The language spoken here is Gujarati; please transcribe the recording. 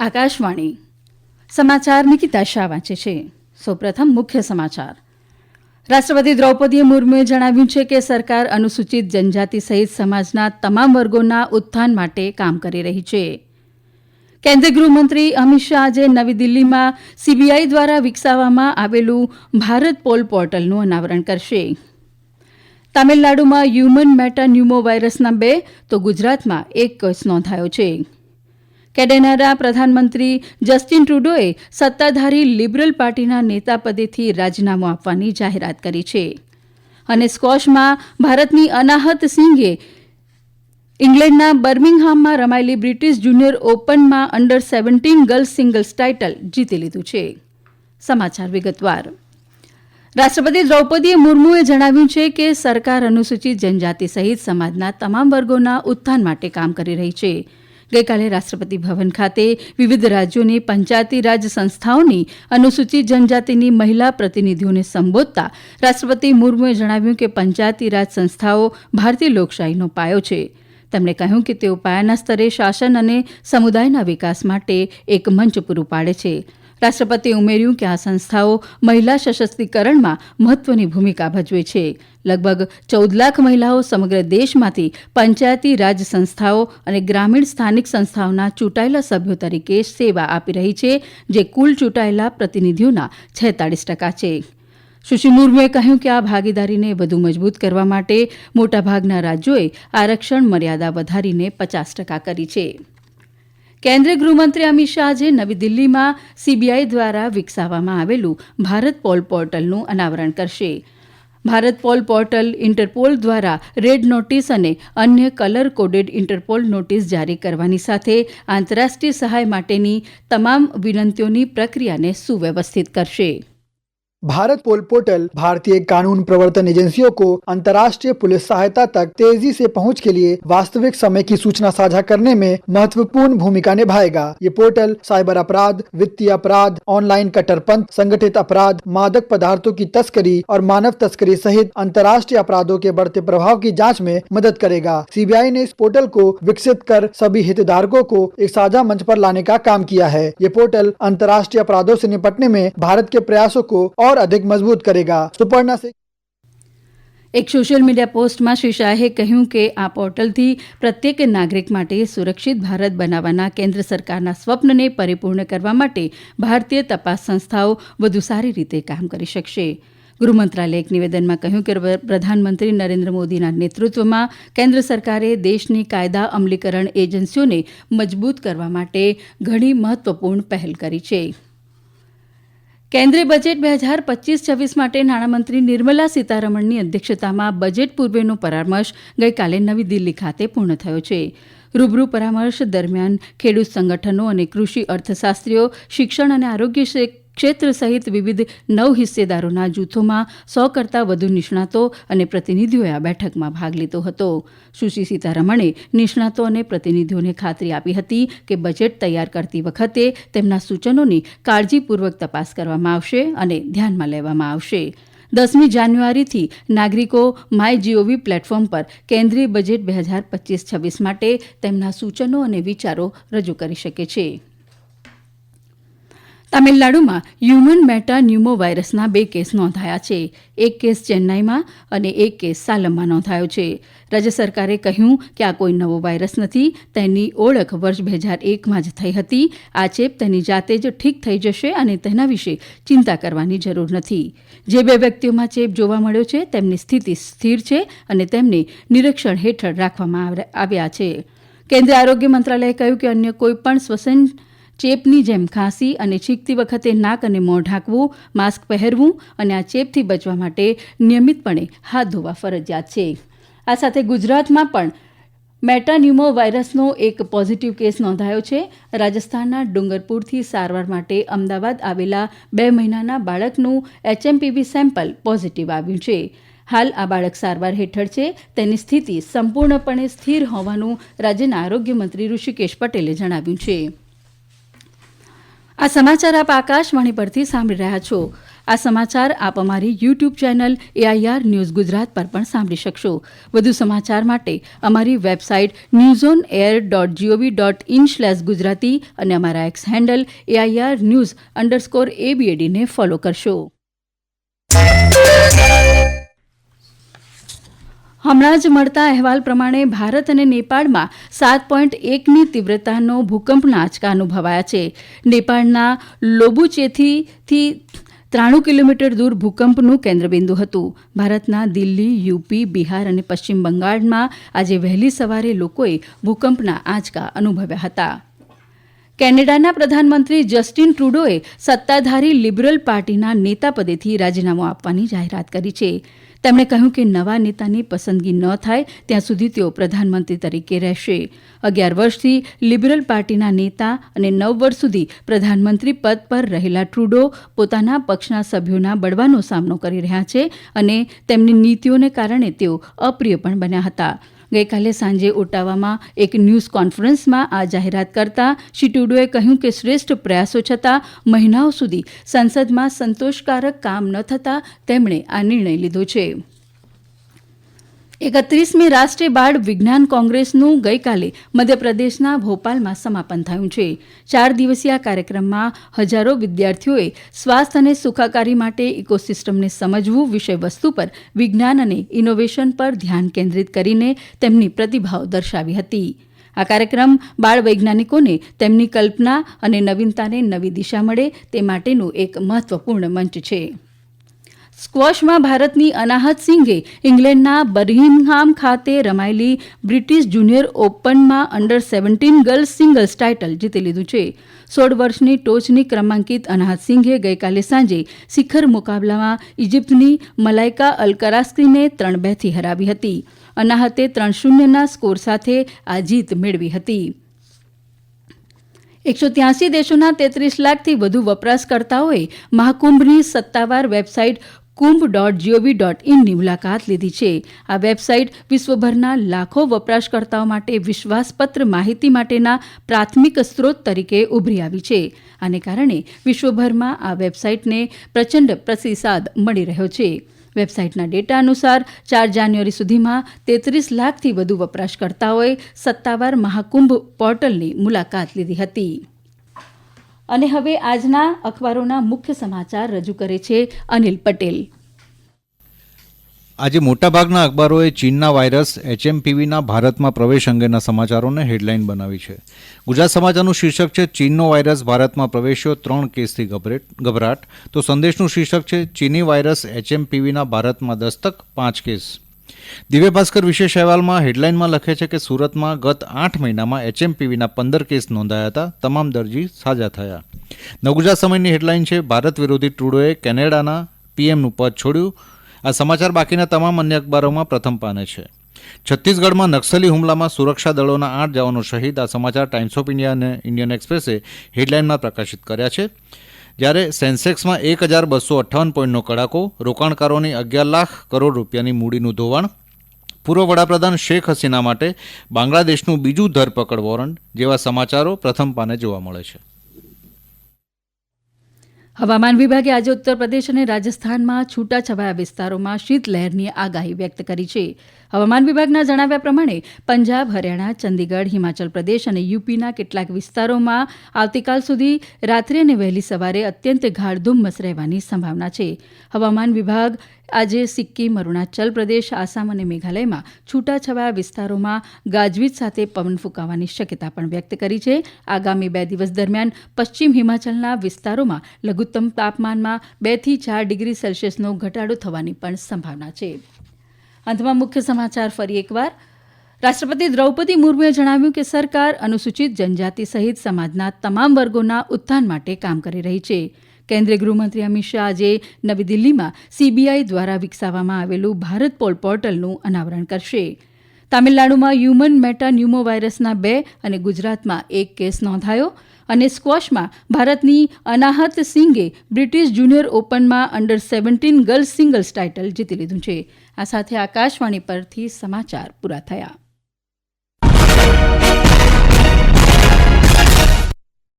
આકાશવાણી સમાચાર નિકિતા શાહ વાંચે છે. સૌપ્રથમ મુખ્ય સમાચાર. રાષ્ટ્રપતિ દ્રૌપદી મુર્મુએ જણાવ્યું છે કે સરકાર અનુસૂચિત જનજાતિ સહિત સમાજના તમામ વર્ગોના ઉત્થાન માટે કામ કરી રહી છે. કેન્દ્રીય ગૃહમંત્રી અમિત શાહ આજે નવી દિલ્હીમાં સીબીઆઈ દ્વારા વિકસાવવામાં આવેલું ભારત પોલ પોર્ટલનું અનાવરણ કરશે. તામિલનાડુમાં હ્યુમન મેટાન્યુમો વાયરસના 2 તો ગુજરાતમાં 1 કેસ નોંધાયો છે. કેનેડાના પ્રધાનમંત્રી જસ્ટિન ટ્રુડોએ સત્તાધારી લિબરલ પાર્ટીના નેતા પદેથી રાજીનામું આપવાની જાહેરાત કરી છે. અને સ્ક્વોશમાં ભારતની અનાહત સિંઘે ઇંગ્લેન્ડના બર્મિંગહામમાં રમાયેલી બ્રિટિશ જુનિયર ઓપનમાં અંડર 17 ગર્લ્સ સિંગલ્સ ટાઇટલ જીતી લીધું છે. સમાચાર વિગતવાર. રાષ્ટ્રપતિ દ્રૌપદી મુર્મુએ જણાવ્યું છે કે સરકાર અનુસૂચિત જનજાતિ સહિત સમાજના તમામ વર્ગોના ઉત્થાન માટે કામ કરી રહી છે. ગઈકાલે રાષ્ટ્રપતિ ભવન ખાતે વિવિધ રાજ્યોની પંચાયતી રાજ સંસ્થાઓની અનુસૂચિત જનજાતિની મહિલા પ્રતિનિધિઓને સંબોધતા રાષ્ટ્રપતિ મુર્મુએ જણાવ્યું કે પંચાયતી રાજ સંસ્થાઓ ભારતીય લોકશાહીનો પાયો છે. તેમણે કહ્યું કે તેઓ પાયાના સ્તરે શાસન અને સમુદાયના વિકાસ માટે એક મંચ પૂરું પાડે છે. રાષ્ટ્રપતિએ ઉમેર્યું કે આ સંસ્થાઓ મહિલા સશક્તિકરણમાં મહત્વની ભૂમિકા ભજવે છે. લગભગ 14 લાખ મહિલાઓ સમગ્ર દેશમાંથી પંચાયતી રાજ સંસ્થાઓ અને ગ્રામીણ સ્થાનિક સંસ્થાઓના ચૂંટાયેલા સભ્યો તરીકે સેવા આપી રહી છે, જે કુલ ચૂંટાયેલા પ્રતિનિધિઓના 46% છે. સુશ્રી મુર્મુએ કહ્યું કે આ ભાગીદારીને વધુ મજબૂત કરવા માટે મોટાભાગના રાજ્યોએ આરક્ષણ મર્યાદા વધારીને 50% કરી છે. કેન્દ્રીય ગૃહમંત્રી અમિત શાહ આજે નવી દિલ્હીમાં સીબીઆઈ દ્વારા વિકસાવવામાં આવેલું ભારત પોલ પોર્ટલનું અનાવરણ કરશે. ભારત પોલ પોર્ટલ ઇન્ટરપોલ દ્વારા રેડ નોટિસ અને અન્ય કલર કોડેડ ઇન્ટરપોલ નોટિસ જારી કરવાની સાથે આંતરરાષ્ટ્રીય સહાય માટેની તમામ વિનંતીઓની પ્રક્રિયાને સુવ્યવસ્થિત કરશે. भारत पोल पोर्टल भारतीय कानून प्रवर्तन एजेंसियों को अंतर्राष्ट्रीय पुलिस सहायता तक तेजी से पहुंच के लिए वास्तविक समय की सूचना साझा करने में महत्वपूर्ण भूमिका निभाएगा. ये पोर्टल साइबर अपराध, वित्तीय अपराध, ऑनलाइन कट्टरपंथ, संगठित अपराध, मादक पदार्थों की तस्करी और मानव तस्करी सहित अंतर्राष्ट्रीय अपराधों के बढ़ते प्रभाव की जांच में मदद करेगा. सीबीआई ने इस पोर्टल को विकसित कर सभी हितधारकों को एक साझा मंच पर लाने का काम किया है. ये पोर्टल अंतर्राष्ट्रीय अपराधों से निपटने में भारत के प्रयासों को और अधिक मजबूत करेगा. सुपर्णा से એક સોશિયલ મીડિયા પોસ્ટમાં શ્રી શાહે કહ્યું કે આ પોર્ટલથી પ્રત્યેક નાગરિક માટે સુરક્ષિત ભારત બનાવવાના કેન્દ્ર સરકારના સ્વપ્નને પરિપૂર્ણ કરવા માટે ભારતીય તપાસ સંસ્થાઓ વધુ સારી રીતે કામ કરી શકશે. ગૃહ મંત્રાલયે એક નિવેદનમાં કહ્યું કે પ્રધાનમંત્રી નરેન્દ્ર મોદીના નેતૃત્વમાં કેન્દ્ર સરકારે દેશની કાયદા અમલીકરણ એજન્સીઓને મજબૂત કરવા માટે ઘણી મહત્વપૂર્ણ પહેલ કરી છે. કેન્દ્રીય બજેટ 2025-26 માટે નાણામંત્રી નિર્મલા સીતારમણની અધ્યક્ષતામાં બજેટ પૂર્વેનો પરામર્શ ગઈકાલે નવી દિલ્હી ખાતે પૂર્ણ થયો છે. રૂબરૂ પરામર્શ દરમિયાન ખેડૂત સંગઠનો અને કૃષિ અર્થશાસ્ત્રીઓ, શિક્ષણ અને આરોગ્ય ક્ષેત્ર સહિત વિવિધ 9 હિસ્સેદારોના જૂથોમાં 100 કરતાં વધુ નિષ્ણાતો અને પ્રતિનિધિઓએ આ બેઠકમાં ભાગ લીધો હતો. સુશ્રી સીતારમણે નિષ્ણાતો અને પ્રતિનિધિઓને ખાતરી આપી હતી કે બજેટ તૈયાર કરતી વખતે તેમના સૂચનોની કાળજીપૂર્વક તપાસ કરવામાં આવશે અને ધ્યાનમાં લેવામાં આવશે. 10મી જાન્યુઆરીથી નાગરિકો માય પ્લેટફોર્મ પર કેન્દ્રીય બજેટ 2025-26 માટે તેમના સૂચનો અને વિચારો રજૂ કરી શકે છે. તામિલનાડુમાં હ્યુમન મેટાન્યુમો વાયરસના 2 કેસ નોંધાયા છે. 1 કેસ ચેન્નાઈમાં અને 1 કેસ સાલમમાં નોંધાયો છે. રાજ્ય સરકારે કહ્યું કે આ કોઈ નવો વાયરસ નથી. તેની ઓળખ વર્ષ 2001માં જ થઈ હતી. આ ચેપ તેની જાતે જ ઠીક થઈ જશે અને તેના વિશે ચિંતા કરવાની જરૂર નથી. જે 2 વ્યક્તિઓમાં ચેપ જોવા મળ્યો છે તેમની સ્થિતિ સ્થિર છે અને તેમને નિરીક્ષણ હેઠળ રાખવામાં આવ્યા છે. કેન્દ્રીય આરોગ્ય મંત્રાલયે કહ્યું કે અન્ય કોઈપણ શ્વસન ચેપની જેમ ખાંસી અને છીંકતી વખતે નાક અને મોં ઢાંકવું, માસ્ક પહેરવું અને આ ચેપથી બચવા માટે નિયમિતપણે હાથ ધોવા ફરજિયાત છે. આ સાથે ગુજરાતમાં પણ મેટાન્યુમો વાયરસનો એક પોઝિટિવ કેસ નોંધાયો છે. રાજસ્થાનના ડુંગરપુરથી સારવાર માટે અમદાવાદ આવેલા 2 મહિનાના બાળકનું HMPV સેમ્પલ પોઝિટિવ આવ્યું છે. હાલ આ બાળક સારવાર હેઠળ છે. તેની સ્થિતિ સંપૂર્ણપણે સ્થિર હોવાનું રાજ્યના આરોગ્ય મંત્રી ઋષિકેશ પટેલે જણાવ્યું છે. આ સમાચાર આપ આકાશવાણી પરથી સાંભળી રહ્યા છો. આ સમાચાર આપ અમારી YouTube channel AIR news Gujarat પર પણ સાંભળી શકશો. વધુ સમાચાર માટે અમારી વેબસાઇટ newsonair.gov.in/gujarati અને અમારા એક્સ હેન્ડલ AIR_news_ABAD ને ફોલો કરશો. હમણાં જ મળતા અહેવાલ પ્રમાણે ભારત અને નેપાળમાં 7.1ની તીવ્રતાનો ભૂકંપના આંચકા અનુભવાયા છે. નેપાળના લોબુચેથી 93 કિલોમીટર દૂર ભૂકંપનું કેન્દ્રબિંદુ હતું. ભારતના દિલ્હી, યુપી, બિહાર અને પશ્ચિમ બંગાળમાં આજે વહેલી સવારે લોકોએ ભૂકંપના આંચકા અનુભવ્યા હતા. કેનેડાના પ્રધાનમંત્રી જસ્ટિન ટ્રુડોએ સત્તાધારી લિબરલ પાર્ટીના નેતા પદેથી રાજીનામું આપવાની જાહેરાત કરી છે. તેમણે કહ્યું કે નવા નેતાની પસંદગી ન થાય ત્યાં સુધી તેઓ પ્રધાનમંત્રી તરીકે રહેશે. 11 વર્ષથી લિબરલ પાર્ટીના નેતા અને 9 વર્ષ સુધી પ્રધાનમંત્રી પદ પર રહેલા ટ્રુડો પોતાના પક્ષના સભ્યોના બળવાનો સામનો કરી રહ્યા છે અને તેમની નીતિઓને કારણે તેઓ અપ્રિય પણ બન્યા હતા. ગઈકાલે સાંજે ઓટાવામાં એક ન્યૂઝ કોન્ફરન્સમાં આ જાહેરાત કરતા શ્રી ટ્રુડોએ કહ્યું કે શ્રેષ્ઠ પ્રયાસો છતાં મહિનાઓ સુધી સંસદમાં સંતોષકારક કામ ન થતાં તેમણે આ નિર્ણય લીધો છે. 31મી રાષ્ટ્રીય બાળ વિજ્ઞાન કોંગ્રેસનું ગઈકાલે મધ્યપ્રદેશના ભોપાલમાં સમાપન થયું છે. 4 દિવસીય આ કાર્યક્રમમાં હજારો વિદ્યાર્થીઓએ સ્વાસ્થ્ય અને સુખાકારી માટે ઇકોસિસ્ટમને સમજવું વિષયવસ્તુ પર વિજ્ઞાન અને ઇનોવેશન પર ધ્યાન કેન્દ્રિત કરીને તેમની પ્રતિભાઓ દર્શાવી હતી. આ કાર્યક્રમ બાળ વૈજ્ઞાનિકોને તેમની કલ્પના અને નવીનતાને નવી દિશા મળે તે માટેનું એક મહત્વપૂર્ણ મંચ છે. સ્ક્વોશમાં ભારતની અનાહત સિંઘે ઇંગ્લેન્ડના બર્મિંગહામ ખાતે રમાયેલી બ્રિટિશ જુનિયર ઓપનમાં અંડર-17 ગર્લ્સ સિંગલ્સ ટાઇટલ જીતી લીધું છે. 16 વર્ષની ટોચની ક્રમાંકિત અનાહત સિંઘે ગઈકાલે સાંજે શિખર મુકાબલામાં ઇજિપ્તની મલાઇકા અલકરાસ્કીને 3-2થી હરાવી હતી. અનાહતે 3-0ના સ્કોર સાથે આ જીત મેળવી હતી. 183 દેશોના 33 લાખથી વધુ વપરાશકર્તાઓએ મહાકુંભની સત્તાવાર વેબસાઇટ kumbh.gov.in ની મુલાકાત લીધી છે. આ વેબસાઇટ વિશ્વભરના લાખો વપરાશકર્તાઓ માટે વિશ્વાસપત્ર માહિતી માટેના પ્રાથમિક સ્ત્રોત તરીકે ઉભરી આવી છે. આને કારણે વિશ્વભરમાં આ વેબસાઇટને પ્રચંડ પ્રતિસાદ મળી રહ્યો છે. વેબસાઇટના ડેટા અનુસાર 4 જાન્યુઆરી સુધીમાં 33 લાખથી વધુ વપરાશકર્તાઓએ સત્તાવાર મહાકુંભ પોર્ટલની મુલાકાત લીધી હતી. અને હવે આજના અખબારોના મુખ્ય સમાચાર રજૂ કરે છે અનિલ પટેલ. આજે મોટાભાગના અખબારોએ ચીનના વાયરસ HMPVના ભારતમાં પ્રવેશ અંગેના સમાચારોને હેડલાઇન બનાવી છે. ગુજરાત સમાચારનું શીર્ષક છે ચીનનો વાયરસ ભારતમાં પ્રવેશ્યો 3 કેસથી ગભરાટ, તો સંદેશનું શીર્ષક છે ચીની વાયરસ HMPVના ભારતમાં દસ્તક 5 કેસ. દિવ્ય ભાસ્કર વિશેષ અહેવાલમાં હેડલાઇનમાં લખે છે કે સુરતમાં ગત 8 મહિનામાં HMPVના 15 કેસ નોંધાયા હતા. તમામ દર્દી સાજા થયા. નવગુજરાત સમયની હેડલાઇન છે ભારત વિરોધી ટ્રુડોએ કેનેડાના PMનું પદ છોડ્યું. આ સમાચાર બાકીના તમામ અન્ય અખબારોમાં પ્રથમ પાને છે. છત્તીસગઢમાં નક્સલી હુમલામાં સુરક્ષા દળોના 8 જવાનો શહીદ. આ સમાચાર ટાઇમ્સ ઓફ ઇન્ડિયા અને ઇન્ડિયન એક્સપ્રેસે હેડલાઇનમાં પ્રકાશિત કર્યા છે. જ્યારે સેન્સેક્સમાં 1258 પોઈન્ટનો કડાકો, રોકાણકારોની 11 લાખ કરોડ રૂપિયાની મૂડીનું ધોવાણ, પૂર્વ વડાપ્રધાન શેખ હસીના માટે બાંગ્લાદેશનું બીજું ધરપકડ વોરંટ જેવા સમાચારો પ્રથમ પાને જોવા મળે છે. હવામાન વિભાગે આજે ઉત્તર પ્રદેશ અને રાજસ્થાનમાં છૂટાછવાયા વિસ્તારોમાં શીતલહેરની આગાહી વ્યક્ત કરી છે. હવામાન વિભાગના જણાવ્યા પ્રમાણે પંજાબ, હરિયાણા, ચંદીગઢ, હિમાચલ પ્રદેશ અને યુપીના કેટલાક વિસ્તારોમાં આવતીકાલ સુધી રાત્રે અને વહેલી સવારે અત્યંત ગાઢ ધુમ્મસ રહેવાની સંભાવના છે. હવામાન વિભાગ આજે સિક્કિમ, અરુણાચલ પ્રદેશ, આસામ અને મેઘાલયમાં છૂટાછવાયા વિસ્તારોમાં ગાજવીજ સાથે પવન ફૂંકાવાની શક્યતા પણ વ્યક્ત કરી છે. આગામી 2 દિવસ દરમિયાન પશ્ચિમ હિમાચલના વિસ્તારોમાં લઘુત્તમ તાપમાનમાં 2 થી 4 ડિગ્રી સેલ્સિયસનો ઘટાડો થવાની પણ સંભાવના છે. અંતમાં મુખ્ય સમાચાર ફરી એકવાર. રાષ્ટ્રપતિ દ્રૌપદી મુર્મુએ જણાવ્યું કે સરકાર અનુસૂચિત જનજાતિ સહિત સમાજના તમામ વર્ગોના ઉત્થાન માટે કામ કરી રહી છે. કેન્દ્રીય ગૃહમંત્રી અમિત શાહ આજે નવી દિલ્હીમાં CBI દ્વારા વિકસાવવામાં આવેલું ભારત પોલ પોર્ટલનું અનાવરણ કરશે. તામિલનાડુમાં હ્યુમન મેટા ન્યુમો વાયરસના 2 અને ગુજરાતમાં 1 કેસ નોંધાયો. અને સ્ક્વોશમાં ભારતની અનાહત સિંઘે બ્રિટિશ જુનિયર ઓપનમાં અંડર-17 ગર્લ્સ સિંગલ્સ ટાઇટલ જીતી લીધું છે. આ સાથે આકાશવાણી પરથી સમાચાર પૂરા થયા.